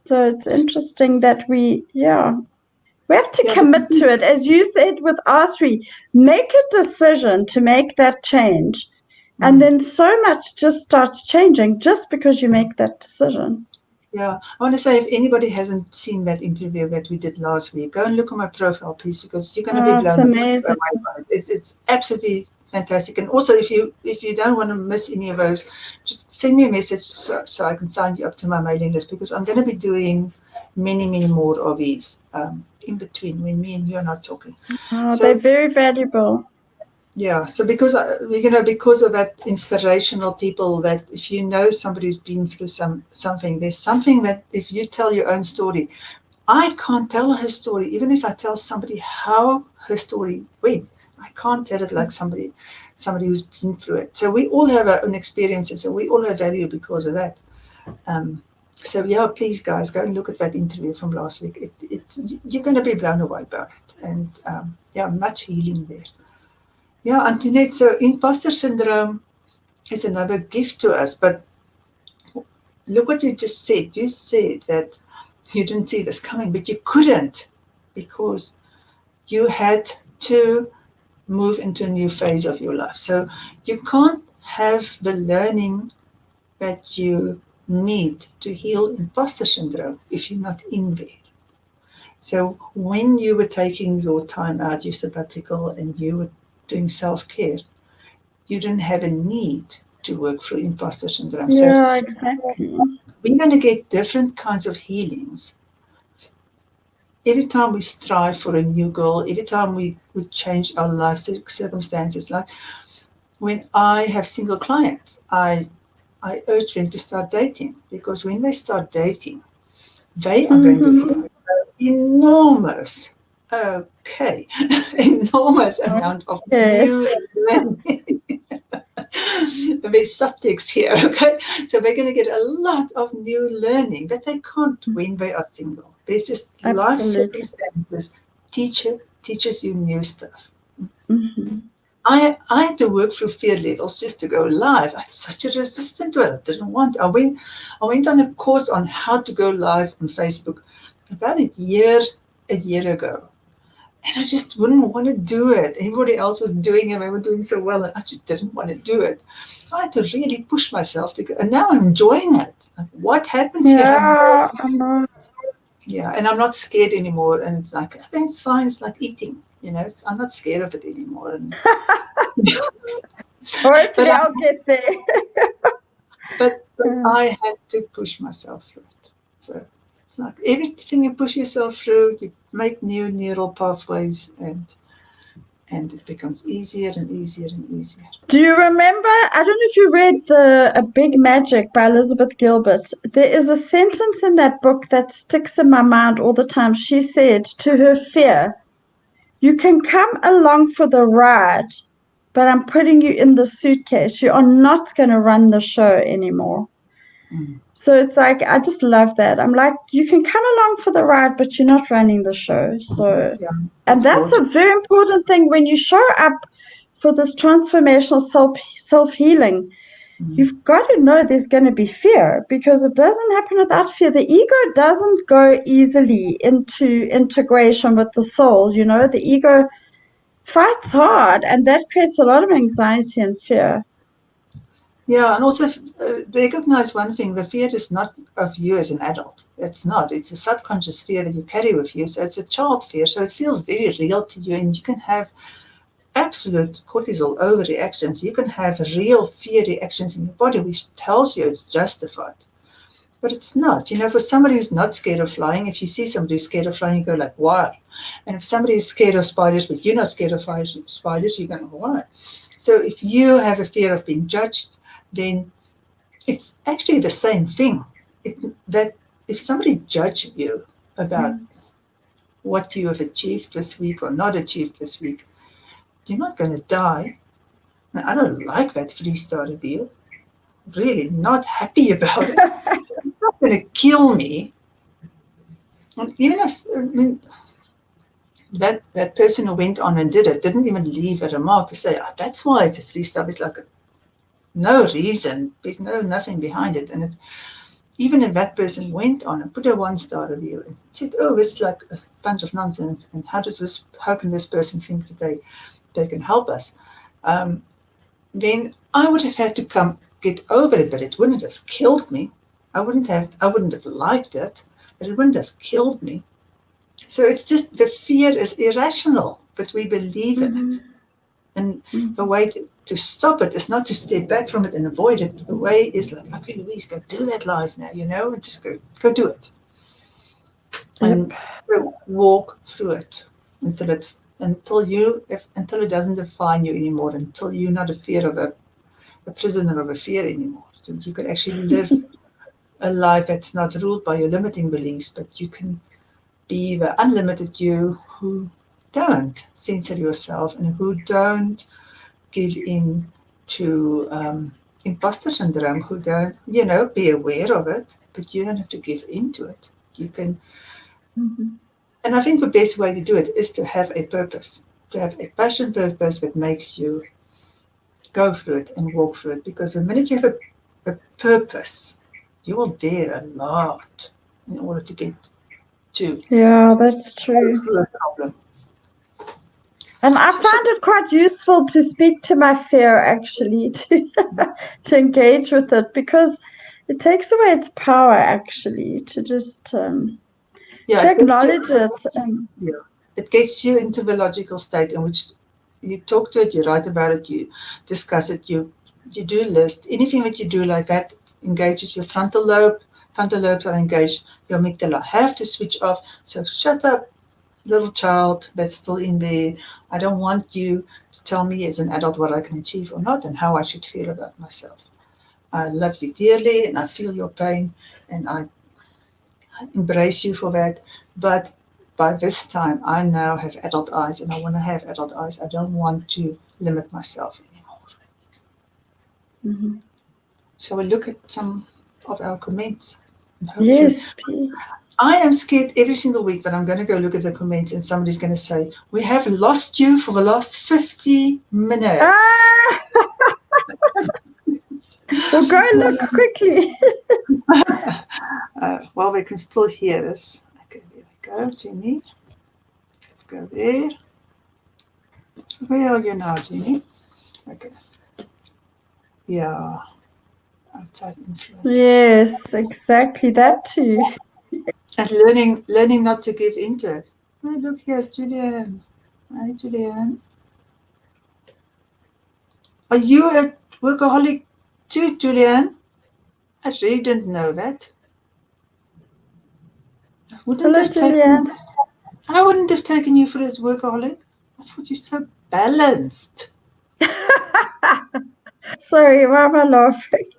So it's interesting that we have to commit to it. As you said with R3, make a decision to make that change. And then so much just starts changing just because you make that decision. Yeah, I want to say if anybody hasn't seen that interview that we did last week, go and look on my profile, please, because you're going to be blown away by it. It's absolutely fantastic. And also, if you don't want to miss any of those, just send me a message so I can sign you up to my mailing list, because I'm going to be doing many, many more of these in between when me and you are not talking. They're very valuable. Yeah, so because of that inspirational people, that if you know somebody who's been through something, there's something that if you tell your own story, I can't tell her story. Even if I tell somebody how her story went, I can't tell it like somebody who's been through it. So we all have our own experiences, and we all have value because of that. So yeah, please guys, go and look at that interview from last week. You're going to be blown away by it, and much healing there. Yeah, Antoinette, so imposter syndrome is another gift to us, but look what you just said. You said that you didn't see this coming, but you couldn't, because you had to move into a new phase of your life. So you can't have the learning that you need to heal imposter syndrome if you're not in there. So when you were taking your time out, your sabbatical, and you were doing self-care, you didn't have a need to work through imposter syndrome. Yeah, exactly. We're going to get different kinds of healings. Every time we strive for a new goal, every time we change our life circumstances, like when I have single clients, I urge them to start dating, because when they start dating, they are going to get enormous, enormous amount of Yes. new learning. There's subtext here, okay? So they're going to get a lot of new learning that they can't when they are single. There's just life Absolutely. circumstances. Teaches you new stuff. Mm-hmm. I had to work through fear levels just to go live. I had such a resistance to it. I didn't want. I went on a course on how to go live on Facebook about a year ago. And I just wouldn't want to do it. Everybody else was doing it. They were doing so well, and I just didn't want to do it. I had to really push myself to go. And now I'm enjoying it. Like, what happens here? Yeah, I know. Yeah, and I'm not scared anymore. And it's like, okay, it's fine. It's like eating. I'm not scared of it anymore. And, Hopefully, I'll get there. but I had to push myself through it. So it's like everything you push yourself through, you make new neural pathways, and it becomes easier and easier and easier. Do you remember? I don't know if you read A Big Magic by Elizabeth Gilbert. There is a sentence in that book that sticks in my mind all the time. She said to her fear, "You can come along for the ride, but I'm putting you in the suitcase. You are not going to run the show anymore." Mm. So it's like, I just love that. I'm like, you can come along for the ride, but you're not running the show. So, Yeah, and that's gorgeous. a very important thing when you show up for this transformational self-healing. You've got to know there's going to be fear, because it doesn't happen without fear. The ego doesn't go easily into integration with the soul. The ego fights hard, and that creates a lot of anxiety and fear. Yeah, and also recognize one thing: the fear is not of you as an adult. It's not. It's a subconscious fear that you carry with you. So it's a child fear. So it feels very real to you, and you can have absolute cortisol overreactions. You can have real fear reactions in your body, which tells you it's justified. But it's not. For somebody who's not scared of flying, if you see somebody who's scared of flying, you go like, why? And if somebody is scared of spiders, but you're not scared of spiders, you go, why? So if you have a fear of being judged, then it's actually the same thing. That if somebody judges you about what you have achieved this week or not achieved this week, you're not going to die. And I don't like that 3-star review. Really not happy about it. It's not going to kill me. And even if that person who went on and did it didn't even leave a remark to say, that's why it's a 3-star. It's like no reason. There's nothing behind it. And it's even if that person went on and put a 1-star review and said, it's like a bunch of nonsense, and how can this person think that they can help us? Then I would have had to get over it, but it wouldn't have killed me. I wouldn't have liked it, but it wouldn't have killed me. So it's just the fear is irrational, but we believe in it. And the way to stop it is not to step back from it and avoid it. The way is like, okay, Louise, go do that live now, and just go do it. And so walk through it until it doesn't define you anymore, until you're not a prisoner of a fear anymore. So you can actually live a life that's not ruled by your limiting beliefs, but you can be the unlimited you who don't censor yourself and who don't give in to imposter syndrome, who don't, be aware of it, but you don't have to give in to it. You can, and I think the best way to do it is to have a purpose, to have a passion purpose that makes you go through it and walk through it. Because the minute you have a purpose, you will dare a lot in order to get to. Yeah, that's true. Through a problem. And I find it quite useful to speak to my fear, actually, to engage with it, because it takes away its power, actually, to just to acknowledge it. It gets you into the logical state in which you talk to it, you write about it, you discuss it, you do list. Anything that you do like that engages your frontal lobe. Frontal lobes are engaged. Your amygdala have to switch off. So shut up, little child that's still in there. I don't want you to tell me as an adult what I can achieve or not and how I should feel about myself. I love you dearly and I feel your pain and I embrace you for that. But by this time, I now have adult eyes and I want to have adult eyes. I don't want to limit myself anymore. Mm-hmm. So we look at some of our comments. And yes, please. I am scared every single week that I'm going to go look at the comments and somebody's going to say, we have lost you for the last 50 minutes. Well, go look quickly. Well, we can still hear us. Okay, there we go, Jenny. Let's go there. Where are you now, Jenny? Okay. Yeah. Outside influences. Yes, exactly that too. And learning not to give into it. Oh, look, here's Julian. Hi, Julian. Are you a workaholic too, Julian? I really didn't know that. Hello, Julian. I wouldn't have taken you for a workaholic. I thought you're so balanced. Sorry, why am I laughing?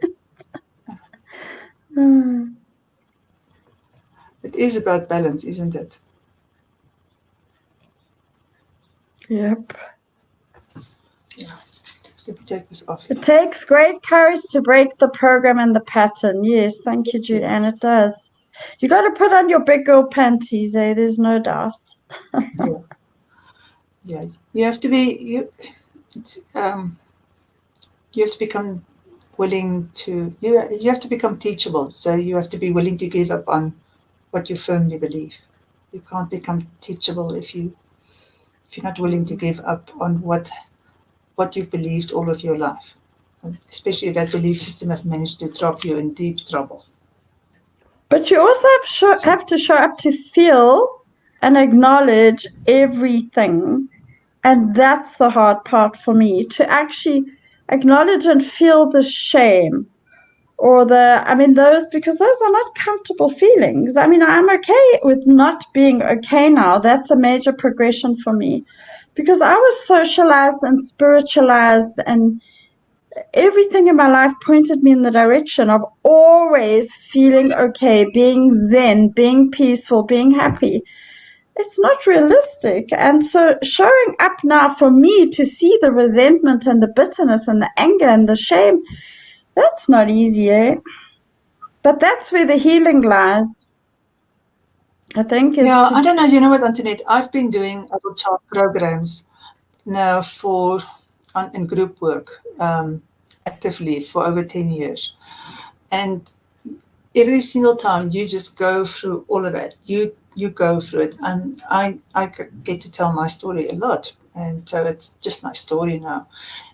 It is about balance, isn't it? Yep. Yeah. Let me take this off. It takes great courage to break the program and the pattern. Yes, thank you, Julian. It does. You got to put on your big girl panties, eh? There's no doubt. Yeah. You have to be you have to become willing to you have to become teachable. So you have to be willing to give up on what you firmly believe. You can't become teachable if you're not willing to give up on what you've believed all of your life. And especially if that belief system has managed to drop you in deep trouble. But you also have to show up to feel and acknowledge everything. And that's the hard part for me, to actually acknowledge and feel the shame or those, because those are not comfortable feelings. I mean, I'm okay with not being okay now. That's a major progression for me, because I was socialized and spiritualized, and everything in my life pointed me in the direction of always feeling okay, being zen, being peaceful, being happy. It's not realistic. And so showing up now for me to see the resentment and the bitterness and the anger and the shame, that's not easy, eh? But that's where the healing lies, I think. I don't know. You know what, Antoinette? I've been doing adult child programs now in group work actively for over 10 years. And every single time you just go through all of that, you go through it. And I get to tell my story a lot. And so it's just my story now.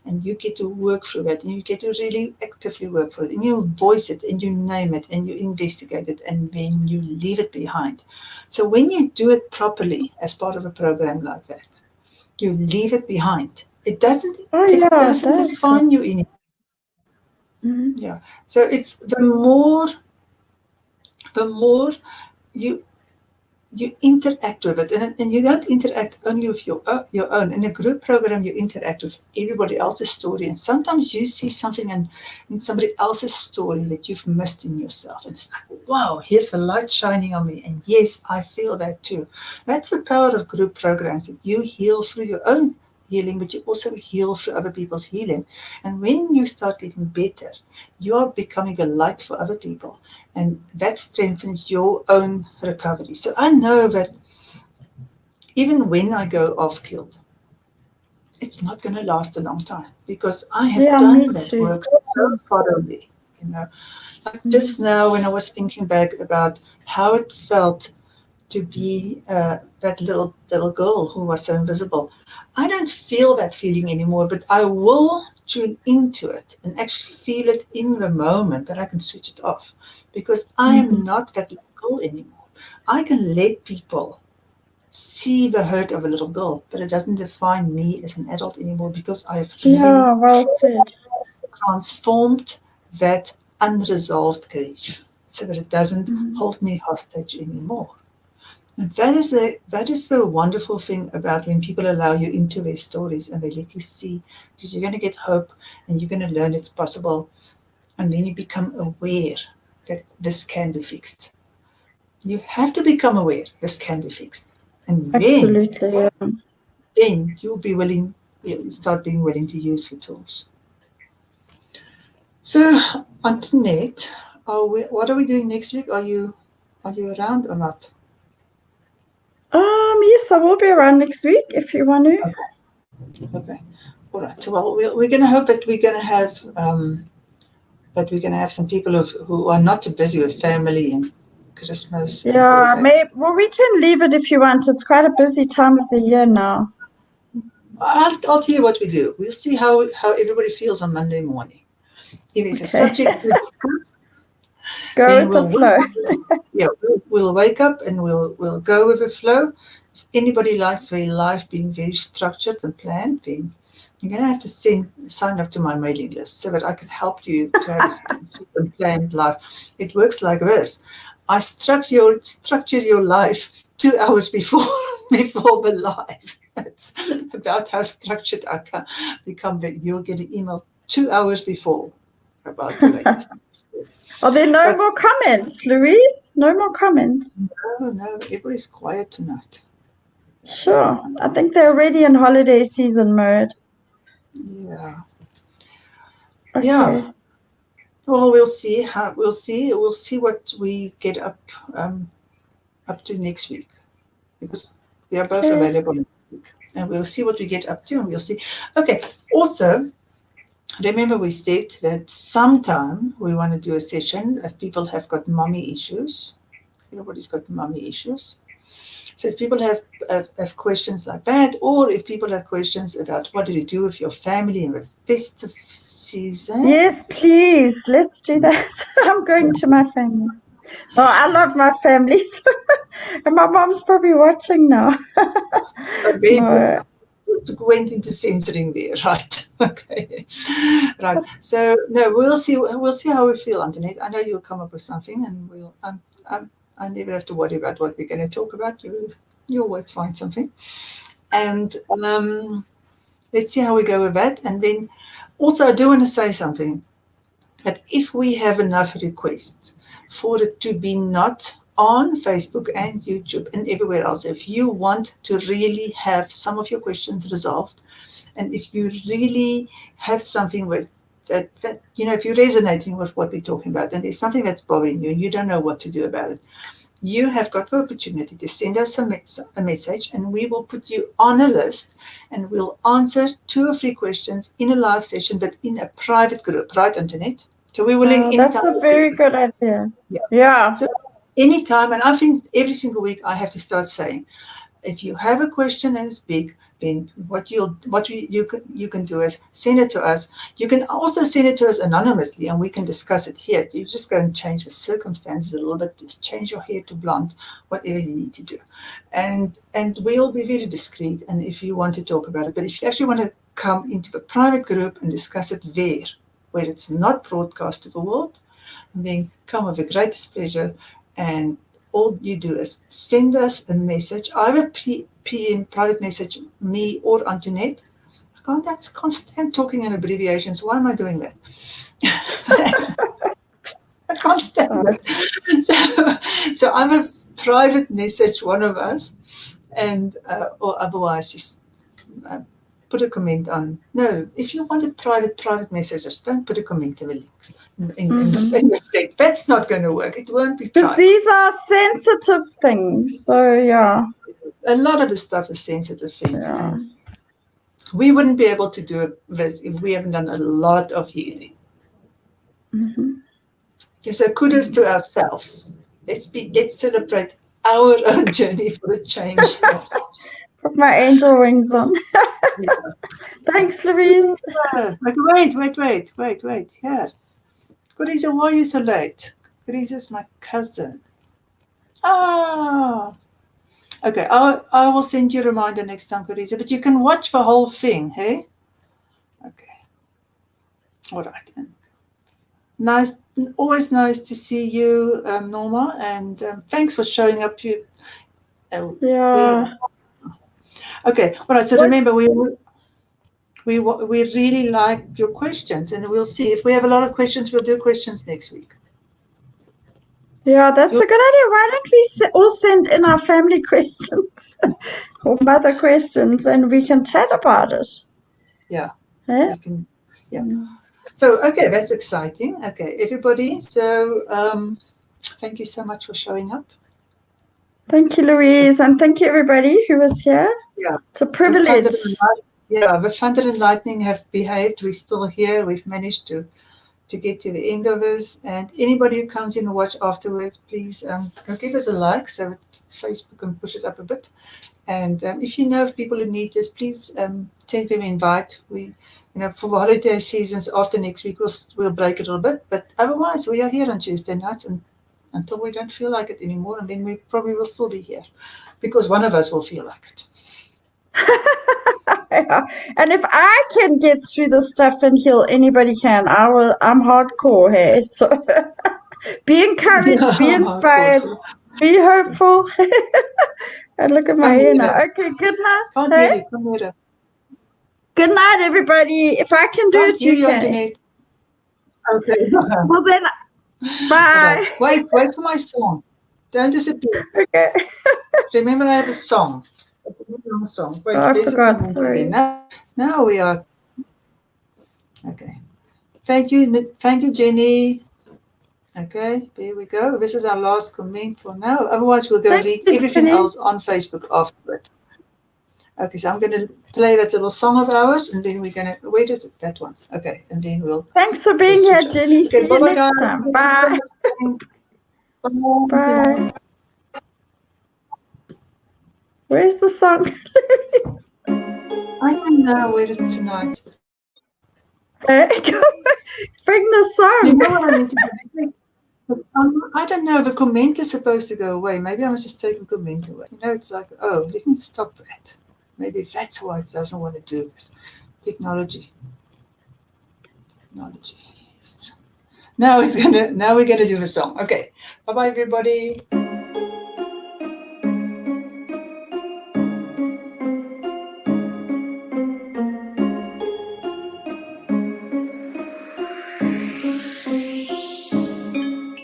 And you get to work through it, and you get to really actively work for it, and you voice it, and you name it, and you investigate it, and then you leave it behind. So when you do it properly as part of a program like that, you leave it behind. It doesn't define you anymore. Mm-hmm. Yeah. So it's the more you interact with it, and you don't interact only with your own. In a group program, you interact with everybody else's story, and sometimes you see something in somebody else's story that you've missed in yourself, and it's like, wow, here's the light shining on me, and yes, I feel that too. That's the power of group programs, that you heal through your own healing, but you also heal through other people's healing. And when you start getting better, you are becoming a light for other people, and that strengthens your own recovery. So I know that even when I go off-killed, it's not going to last a long time, because I have done that work so thoroughly. Like just now, when I was thinking back about how it felt to be that little girl who was so invisible. I don't feel that feeling anymore, but I will tune into it and actually feel it in the moment, but I can switch it off because I am not that little girl anymore. I can let people see the hurt of a little girl, but it doesn't define me as an adult anymore because I have really Yeah, well said. transformed that unresolved grief so that it doesn't hold me hostage anymore. And that is the wonderful thing about when people allow you into their stories and they let you see, because you're going to get hope and you're going to learn it's possible, and then you become aware that this can be fixed. You have to become aware this can be fixed, and Absolutely. Yeah. then you'll start being willing to use the tools. So, Antoinette, what are we doing next week? Are you around or not? Yes, I will be around next week if you want to. Okay. All right. So, well, we're going to hope that we're going to have some people who are not too busy with family and Christmas and all Yeah, that. well, we can leave it if you want. It's quite a busy time of the year now. I'll tell you what we do. We'll see how everybody feels on Monday morning. If it's a Okay. subject to discuss, Go then with the flow. we'll wake up and we'll go with the flow. If anybody likes their life being very structured and planned, then you're going to have to sign up to my mailing list so that I can help you to have a structured and planned life. It works like this. I structure your life 2 hours before before the live. That's about how structured I can become. That you'll get an email 2 hours before about the latest. Are there no But more comments, Louise? No more comments. no, everybody's quiet tonight. Sure. I think they're already in holiday season mode. Yeah. Okay. Yeah. Well, we'll see we'll see what we get up to next week, because we are both Okay. available next week, and we'll see what we get up to, and we'll see. Okay. Also, remember we said that sometime we want to do a session if people have got mommy issues. Everybody's got mommy issues. So if people have questions like that, or if people have questions about what do you do with your family in the festive season. Yes, please. Let's do that. I'm going to my family. Oh, I love my family. And my mom's probably watching now. Okay, No. just went into censoring there, right? Okay, right. So no, we'll see. We'll see how we feel, Antoinette. I know you'll come up with something, and we'll. I never have to worry about what we're going to talk about. You always find something, and let's see how we go with that. And then also, I do want to say something. But if we have enough requests for it to be not on Facebook and YouTube and everywhere else, if you want to really have some of your questions resolved, and if you really have something with that, if you're resonating with what we're talking about, and there's something that's bothering you and you don't know what to do about it, you have got the opportunity to send us a message, and we will put you on a list, and we'll answer 2 or 3 questions in a live session, but in a private group, right, Antoinette? So we're willing That's anytime. a very good idea. Yeah. Yeah. So anytime, and I think every single week I have to start saying, if you have a question and it's big, then you can do is send it to us. You can also send it to us anonymously, and we can discuss it here. You just go and change the circumstances a little bit, just change your hair to blonde, whatever you need to do, and we'll be very discreet. And if you want to talk about it, but if you actually want to come into the private group and discuss it there, where it's not broadcast to the world, then come with the greatest pleasure, and all you do is send us a message, either PM private message me or Antoinette. I can't stand talking in abbreviations. Why am I doing that? I can't stand it. So I'm a private message one of us, and or otherwise just put a comment on. No, if you wanted private messages, don't put a comment in the links. In the thread. That's not going to work. It won't be Because private. these are sensitive things. So, yeah. A lot of the stuff is sensitive things, Yeah. and we wouldn't be able to do this if we haven't done a lot of healing. Okay, so kudos to ourselves. Let's celebrate our own journey for a change. Put my angel wings on. Thanks, Louise. Wait. Here. Carissa, why are you so late? Carissa's my cousin. Ah. Okay, I will send you a reminder next time, Carissa, but you can watch the whole thing, hey? Okay. All right. Nice, always nice to see you, Norma, and thanks for showing up. Yeah. Okay, all right. So remember, we really like your questions, and we'll see if we have a lot of questions. We'll do questions next week. Yeah, that's a good idea. Why don't we all send in our family questions or mother questions, and we can chat about it? Yeah. Eh? We can. Yeah. So okay, that's exciting. Okay, everybody. So thank you so much for showing up. Thank you, Louise, and thank you everybody who was here. Yeah, it's a privilege. The Thunder and Lightning have behaved. We're still here. We've managed to get to the end of this. And anybody who comes in and watch afterwards, please go give us a like so that Facebook can push it up a bit. And if you know of people who need this, please send them an invite. We, for the holiday seasons after next week, we'll break it a little bit. But otherwise, we are here on Tuesday nights and until we don't feel like it anymore, and then we probably will still be here because one of us will feel like it. Yeah. And if I can get through this stuff and heal, anybody can. I'm hardcore here. So be encouraged, be inspired, be hopeful. And look at my hair now. Okay, good night. Can't hear you. Come here. Good night, everybody. If I can do it, you can. Okay. Well then, bye. Right. Wait for my song. Don't disappear. Okay. Remember, I have a song. Wait, I forgot. Sorry. Now we are. Okay. Thank you, Jenny. Okay, there we go. This is our last comment for now. Otherwise, we'll go read everything else on Facebook afterwards. Okay, so I'm going to play that little song of ours, and then we're going to. Wait, is it that one? Okay, and then we'll. Thanks for being here, Jenny. Okay, see you next time. Bye. Bye. Where's the song? I don't know where is it tonight. Bring the song. You know what I need to do? I don't know. The comment is supposed to go away. Maybe I must just take the comment away. It's like, oh, let me stop that. Maybe that's why it doesn't want to do this. Technology. Yes. Now we're gonna do the song. Okay. Bye bye, everybody.